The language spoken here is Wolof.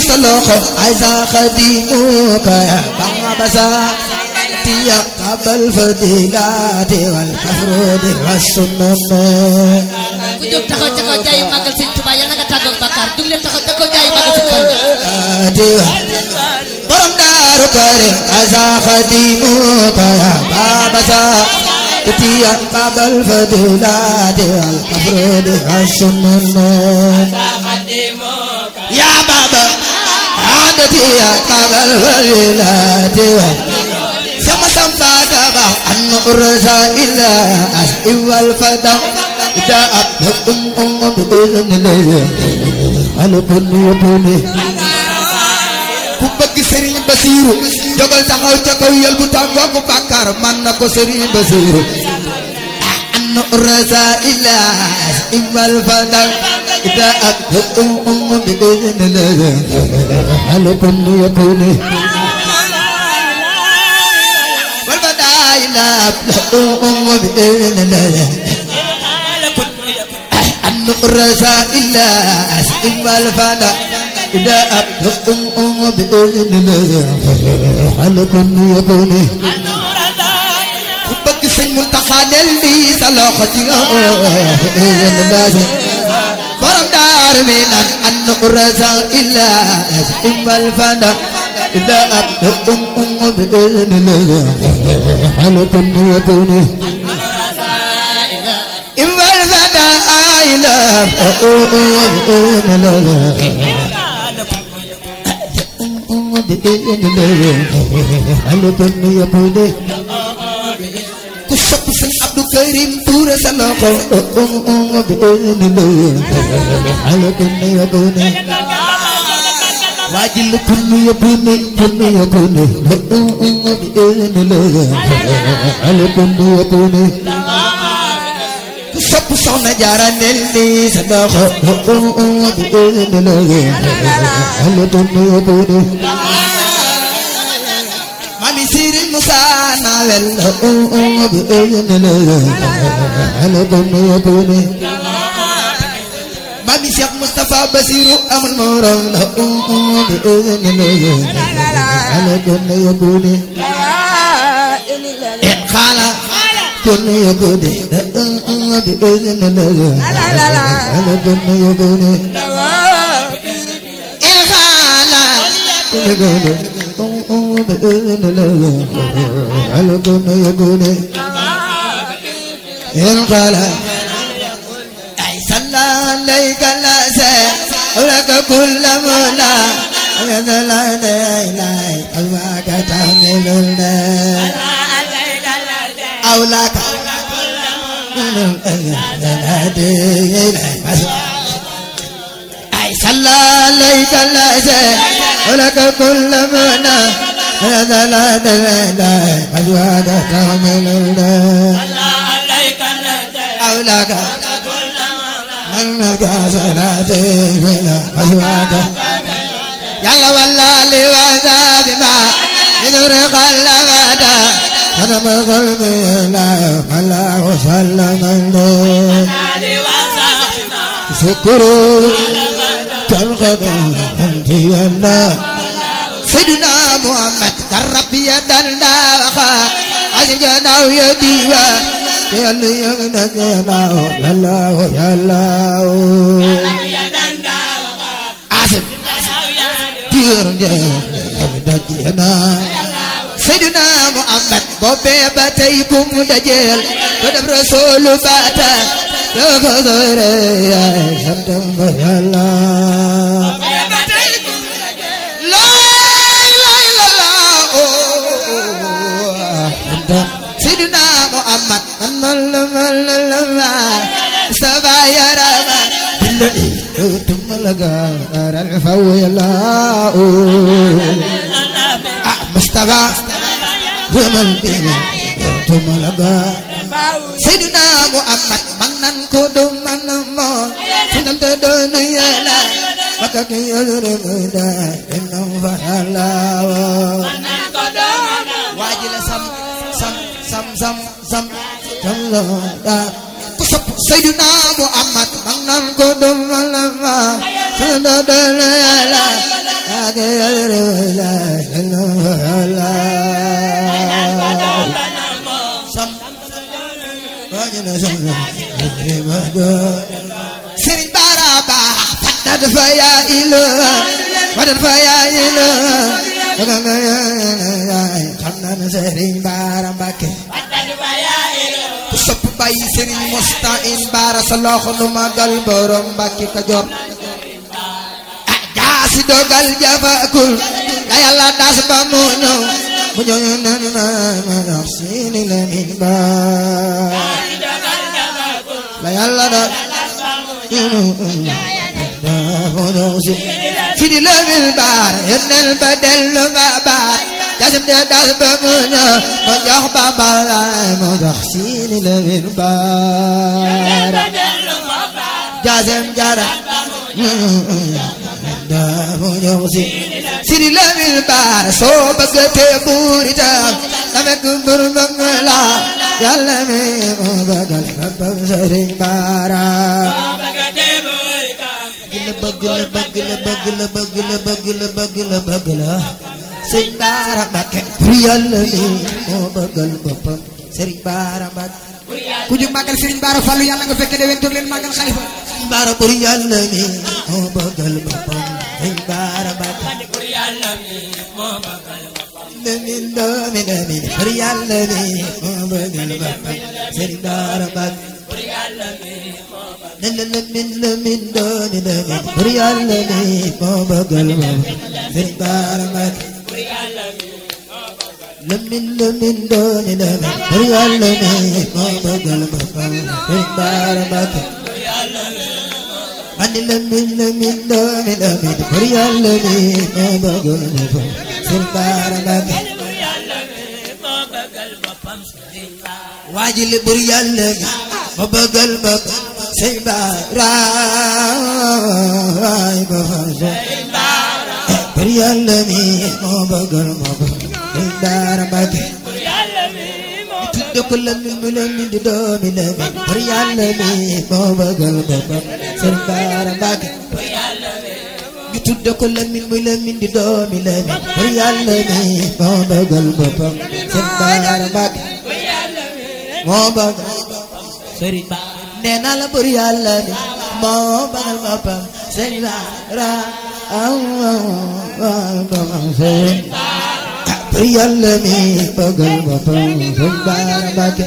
صلوخ عايزة خديمك يا بابا تيا قبل فضيلات والمفروض والسنن كجوب تاخو تاخو جاي ماغال سيغ توبا يالا nga tagok bakkar dug len taxaw tاخو جاي ماغال سيغ borom daaru karim عايزة خديمك يا بابا تيا قبل فضيلات والمفروض والسنن يا بابا عادتي يا قبل فضيلات sama sampa daba an urza illa as'i wal fada ida abdum bi'idhnillah alakun yubuni ku bëgg Serigne Bassirou jogal taxaw ca kaw yel bu tàngoo ku bàkkaar man na ko Serigne Bassirou an urza illa as'i wal fada ida abdum bi'idhnillah alakun yubuni الرزا إلا أسئم الفنا إذا أبدأ بإذن الله حلكم يكوني حبك سن منتخان اللي سلاختي بإذن الله فرم دار من أن الرزا إلا أسئم الفنا إذا أبدأ بإذن الله حلكم يكوني إما الفدا إلى بإذن الله بإذن الله حلكم يكوني كشف سن عبد الكريم تور سلاخه بإذن الله حلكم يكوني واجل كل يبني كل يبني بإذن الله عليكم يبني كشف صنع جاران اللي صدقه بإذن الله عليكم يبني ما بيصير المسانا بإذن الله عليكم يبني مامي شيخ مصطفى بصيرو أمن مورم بإذن الله على كل يكوني إن خالا كل يكوني بإذن الله على كل يكوني إن خالا كل يكوني بإذن الله على كل يكوني إن خالا صلى عليك الله ولك كل مولا لا لا إله ألواك تحمل الله أو لك صلى عليك الله ولك كل مولا لا لا إله ألواك تحمل الله أو لك أنك صلاتي من أزواجك يلا والله لوذا بما يدرك اللغدا أنا قلبي لا الله وسلم عليه شكرا تلقى أنت الله سيدنا محمد كرب يدنا وخا أجدنا ويديوا يا اللي يغنى يا الله يا الله عاصم دجنا سيدنا محمد بوبي باتيكم دجل بدر رسول باتا تغذر يا شمتم يا الله لا لا لا لا سيدنا محمد سبا يا رما ثم لقى الفوي الله مصطفى جمال بنا ثم لقى سيدنا محمد من كدوم من ما سيدنا الدنيا لا مكك يدرك دا إنه فعلا واجل سم سم سم سم سم سيدنا محمد من كدوم من ما سيدنا الدنيا لا Serigne Bara Ba fatat fa ya ilo fatat fa ya ilo xamna Serigne Bara Mbacké fatat fa ya ilo ku sopp bay Serigne Moustahine Bara sa loxo nu magal borom Mbacké Kajoor jaasi dogal jafakul la Yàlla das ba mu ñëw mu ñëw na Sidi Lamine Bara la Yàlla da Sidi Lamine Bara yónneel ba dellu ba baat jasim de das ba mu ñëw mu jox ba balaay mu jox Sidi Lamine Bara jasim jara mu ñëw Sidi Lamine Bara soo bëgg te buur itam dama ko mbër bëgg la Yàlla mi moo bëggal boppam Serigne Bara bëgg la Serigne Bara Mbacké pour Yàlla mi moo bëggal boppam Serigne Bara Mbacké ku jóg màggal Serigne Bara Fallou yàlla nga fekk déwén toog leen màggal xalifa Serigne Bara pour Yàlla mi moo bëggal boppam Serigne Bara Mbacké pour Yàlla mi moo bëggal boppam Lamine pour Yàlla mi moo bëggal boppam Serigne Bara Mbacké pour Yàlla mi moo bëggal Lamine pour Yàlla mi moo bëggal boppam Serigne Bara Mbacké pour Yàlla mi Lamine pour Yàlla mi moo bëggal boppam Serigne Bara Mbacké man Lamine pour Yàlla mi moo bëggal boppam Serigne Bara Mbacké waajile pour Yàlla mi moo bëggal boppam Serigne Bara pour Yàlla mi moo bëggal boppam Serigne Bara Mbacké tudde ko Lamine di doomi Lamine pour Yàlla mi moo bëggal boppam Serigne Bara Mbacké ñu tudde ko Lamine di doomi Lamine pour Yàlla mi moo bëggal boppam Serigne Bara Mbacké moo bëggal Serigne Bara nee naa la pour Yàlla mi moo bëggal boppam Serigne Bara pour Yàlla mi bëggal boppam Serigne Bara Mbacké